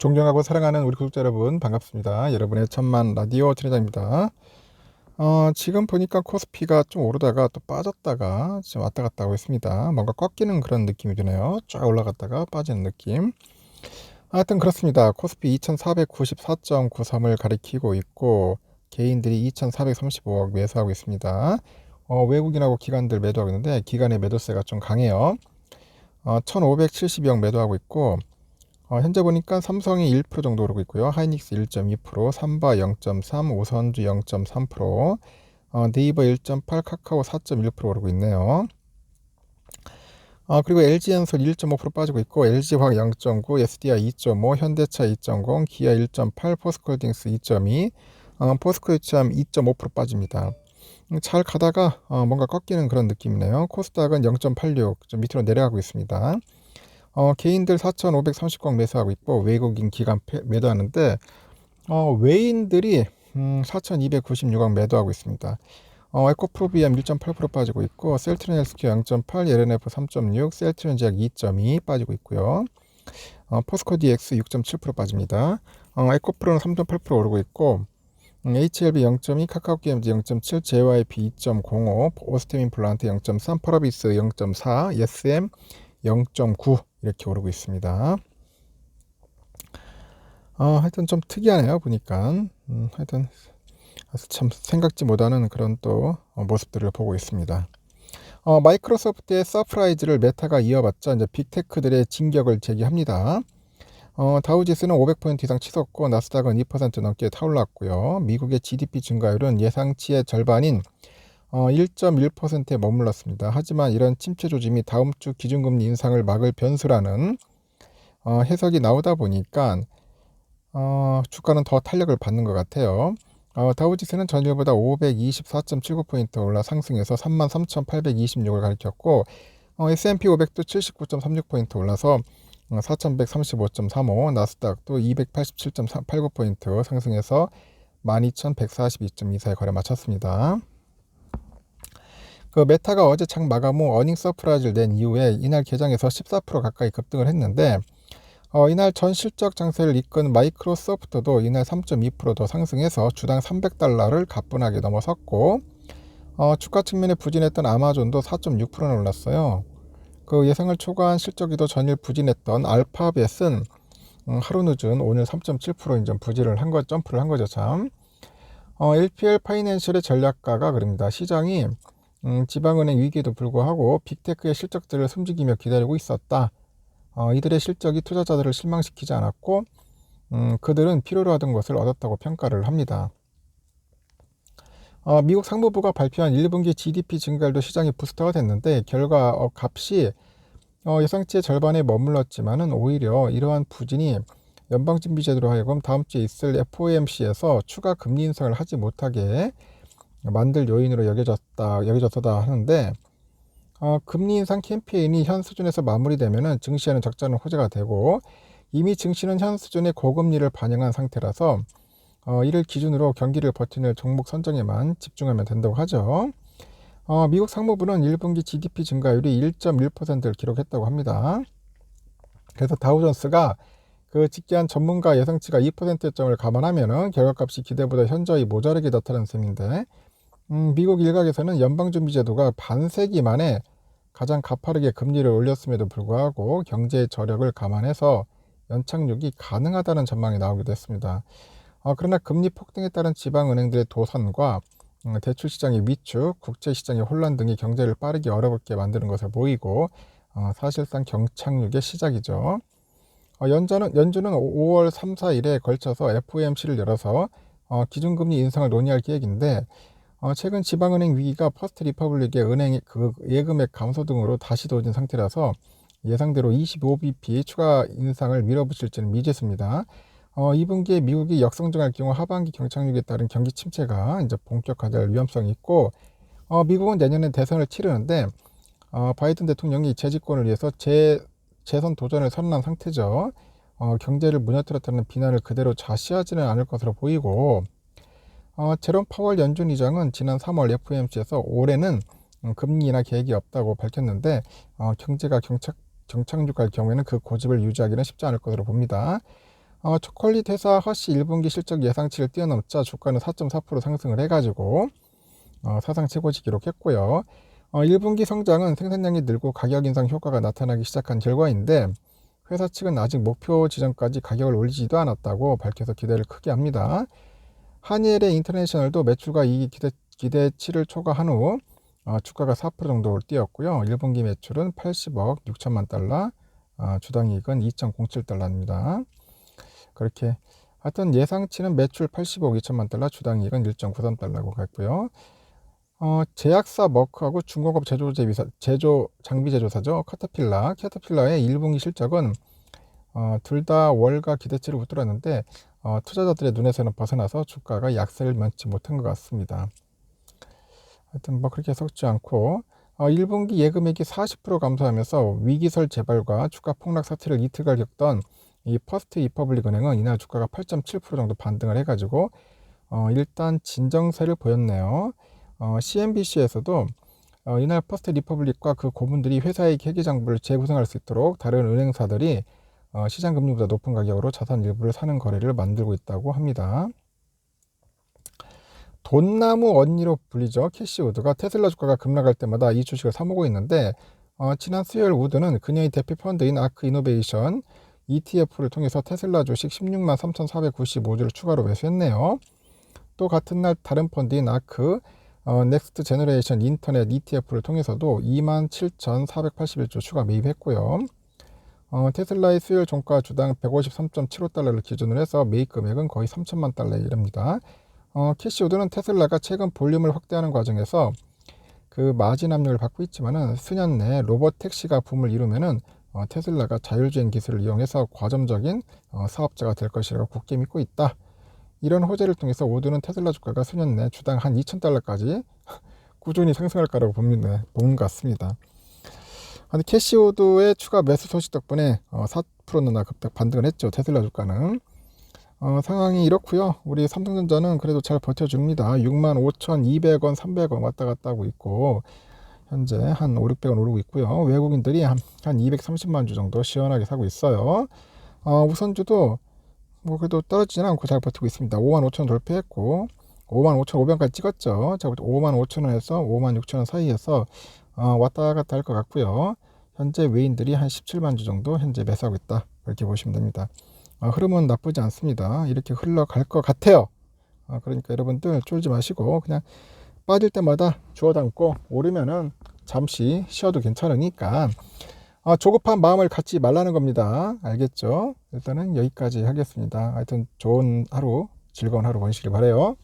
존경하고 사랑하는 우리 구독자 여러분 반갑습니다. 여러분의 천만 라디오 진행자입니다. 지금 보니까 코스피가 좀 오르다가 또 빠졌다가 지금 왔다 갔다 하고 있습니다. 뭔가 꺾이는 그런 느낌이 드네요. 쫙 올라갔다가 빠지는 느낌. 하여튼 그렇습니다. 코스피 2494.93을 가리키고 있고 개인들이 2435억 매수하고 있습니다. 외국인하고 기관들 매도하고 있는데 기관의 매도세가 좀 강해요. 1572억 매도하고 있고 현재 보니까 삼성이 1% 정도 오르고 있고요. 하이닉스 1.2%, 삼바 0.3, 오선주 0.3%, 네이버 1.8, 카카오 4.1% 오르고 있네요. 그리고 LG엔솔 1.5% 빠지고 있고 LG화학 0.9, SDI 2.5, 현대차 2.0, 기아 1.8, 포스코홀딩스 2.2, 포스코유치함 2.5% 빠집니다. 잘 가다가 뭔가 꺾이는 그런 느낌이네요. 코스닥은 0.86, 좀 밑으로 내려가고 있습니다. 개인들 4,530억 매수하고 있고 외국인 기관 매도하는데 외인들이 4,296억 매도하고 있습니다. 에코프로비암 1.8% 빠지고 있고 셀트리온 헬스케어 0.8, LNF 3.6, 셀트리온 제약 2.2 빠지고 있고요. 포스코 DX 6.7% 빠집니다. 에코프로는 3.8% 오르고 있고 HLB 0.2, 카카오게임즈 0.7, JYP 2.05, 오스템 임플란트 0.3, 펄어비스 0.4, SM 0.9 이렇게 오르고 있습니다. 하여튼 좀 특이하네요 보니까. 하여튼 참 생각지 못하는 그런 또 모습들을 보고 있습니다. 마이크로소프트의 서프라이즈를 메타가 이어받자 이제 빅테크들의 진격을 제기합니다. 다우지수는 500포인트 이상 치솟고 나스닥은 2% 넘게 타올랐고요. 미국의 GDP 증가율은 예상치의 절반인 1.1%에 머물렀습니다. 하지만 이런 침체 조짐이 다음 주 기준금리 인상을 막을 변수라는 해석이 나오다 보니까 주가는 더 탄력을 받는 것 같아요. 다우지수는 전일보다 524.79포인트 올라 상승해서 33,826을 가리켰고 S&P 500도 79.36포인트 올라서 4,135.35, 나스닥도 287.89포인트 상승해서 12,142.24에 거래 마쳤습니다. 그 메타가 어제 장 마감 후 어닝 서프라이즈를 낸 이후에 이날 개장에서 14% 가까이 급등을 했는데 이날 전 실적 장세를 이끈 마이크로소프트도 이날 3.2% 더 상승해서 주당 300달러를 가뿐하게 넘어섰고 주가 측면에 부진했던 아마존도 4.6%나 올랐어요. 그 예상을 초과한 실적이 더 전일 부진했던 알파벳은 하루 늦은 오늘 3.7% 이제 부진을 한 거, 점프를 한 거죠 참. LPL 파이낸셜의 전략가가 그럽니다. 시장이 지방은행 위기에도 불구하고 빅테크의 실적들을 숨지기며 기다리고 있었다. 이들의 실적이 투자자들을 실망시키지 않았고 그들은 필요로 하던 것을 얻었다고 평가를 합니다. 미국 상무부가 발표한 1분기 GDP 증가율도 시장이 부스터가 됐는데 결과 값이 예상치의 절반에 머물렀지만은 오히려 이러한 부진이 연방준비제도로 하여금 다음 주에 있을 FOMC에서 추가 금리 인상을 하지 못하게 만들 요인으로 여겨졌다 하는데 금리 인상 캠페인이 현 수준에서 마무리되면은 증시에는 적자는 호재가 되고 이미 증시는 현 수준의 고금리를 반영한 상태라서 이를 기준으로 경기를 버티는 종목 선정에만 집중하면 된다고 하죠. 미국 상무부는 1분기 GDP 증가율이 1.1%를 기록했다고 합니다. 그래서 다우존스가 그 직계한 전문가 예상치가 2%점을 감안하면은 결과값이 기대보다 현저히 모자르게 나타난 셈인데 미국 일각에서는 연방준비제도가 반세기 만에 가장 가파르게 금리를 올렸음에도 불구하고 경제의 저력을 감안해서 연착륙이 가능하다는 전망이 나오기도 했습니다. 그러나 금리 폭등에 따른 지방은행들의 도산과 대출시장의 위축, 국제시장의 혼란 등이 경제를 빠르게 얼어붙게 만드는 것을 보이고 사실상 경착륙의 시작이죠. 연준은 5월 3, 4일에 걸쳐서 FOMC를 열어서 기준금리 인상을 논의할 계획인데 최근 지방은행 위기가 퍼스트 리퍼블릭의 은행 그 예금액 감소 등으로 다시 도진 상태라서 예상대로 25bp 추가 인상을 밀어붙일지는 미지수입니다. 2분기에 미국이 역성장할 경우 하반기 경착륙에 따른 경기 침체가 이제 본격화될 위험성이 있고 미국은 내년에 대선을 치르는데 바이든 대통령이 재집권을 위해서 재선 도전을 선언한 상태죠. 경제를 무너뜨렸다는 비난을 그대로 좌시하지는 않을 것으로 보이고 제롬 파월 연준 의장은 지난 3월 FOMC에서 올해는 금리 인하 계획이 없다고 밝혔는데 경제가 경착륙할 경우에는 그 고집을 유지하기는 쉽지 않을 것으로 봅니다. 초콜릿 회사 허쉬 1분기 실적 예상치를 뛰어넘자 주가는 4.4% 상승을 해가지고 사상 최고치 기록했고요. 1분기 성장은 생산량이 늘고 가격 인상 효과가 나타나기 시작한 결과인데 회사 측은 아직 목표 지점까지 가격을 올리지도 않았다고 밝혀서 기대를 크게 합니다. 한일의 인터내셔널도 매출과 이익이 기대치를 초과한 후 주가가 4% 정도 뛰었고요. 1분기 매출은 80억 6천만 달러, 주당 이익은 2.07달러입니다. 그렇게 하여튼 예상치는 매출 80억 2천만 달러, 주당 이익은 1.93달러고 갔고요. 제약사 머크하고 중공업 장비 제조사죠. 캐터필러의 1분기 실적은 둘 다 월가 기대치를 웃돌았는데 투자자들의 눈에서는 벗어나서 주가가 약세를 면치 못한 것 같습니다. 하여튼 뭐 그렇게 썩지 않고 1분기 예금액이 40% 감소하면서 위기설 재발과 주가 폭락 사태를 이틀간 겪던 이 퍼스트 리퍼블릭 은행은 이날 주가가 8.7% 정도 반등을 해가지고 일단 진정세를 보였네요. CNBC에서도 이날 퍼스트 리퍼블릭과 그 고문들이 회사의 회계장부를 재구성할 수 있도록 다른 은행사들이 시장 금리보다 높은 가격으로 자산 일부를 사는 거래를 만들고 있다고 합니다. 돈나무 언니로 불리죠. 캐시우드가 테슬라 주가가 급락할 때마다 이 주식을 사모고 있는데 지난 수요일 우드는 그녀의 대표 펀드인 아크 이노베이션 ETF를 통해서 테슬라 주식 16만 3,495주를 추가로 매수했네요. 또 같은 날 다른 펀드인 아크 넥스트 제너레이션 인터넷 ETF를 통해서도 2만 7,481주 추가 매입했고요. 테슬라의 수요일 종가 주당 153.75달러를 기준으로 해서 매입 금액은 거의 3천만 달러에 이릅니다. 캐시우드는 테슬라가 최근 볼륨을 확대하는 과정에서 그 마진 압력을 받고 있지만은 수년 내에 로봇 택시가 붐을 이루면은 테슬라가 자율주행 기술을 이용해서 과점적인 사업자가 될 것이라고 굳게 믿고 있다. 이런 호재를 통해서 우드는 테슬라 주가가 수년 내 주당 한 2,000달러까지 꾸준히 상승할 거라고 보는 것 같습니다. 캐시우드의 추가 매수 소식 덕분에 4%나 급락 반등을 했죠. 테슬라 주가는. 상황이 이렇고요. 우리 삼성전자는 그래도 잘 버텨줍니다. 65,200원, 300원 왔다 갔다 하고 있고 현재 한 5, 600원 오르고 있고요. 외국인들이 한 230만 주 정도 시원하게 사고 있어요. 우선주도 뭐 그래도 떨어지지는 않고 잘 버티고 있습니다. 55,000원 돌파했고 55,500원까지 찍었죠. 자, 55,000원에서 56,000원 사이에서 왔다 갔다 할 것 같고요. 현재 외인들이 한 17만 주 정도 현재 매수하고 있다. 이렇게 보시면 됩니다. 흐름은 나쁘지 않습니다. 이렇게 흘러갈 것 같아요. 그러니까 여러분들 쫄지 마시고 그냥 빠질 때마다 주워 담고 오르면은 잠시 쉬어도 괜찮으니까 조급한 마음을 갖지 말라는 겁니다. 알겠죠? 일단은 여기까지 하겠습니다. 하여튼 좋은 하루, 즐거운 하루 보내시길 바라요.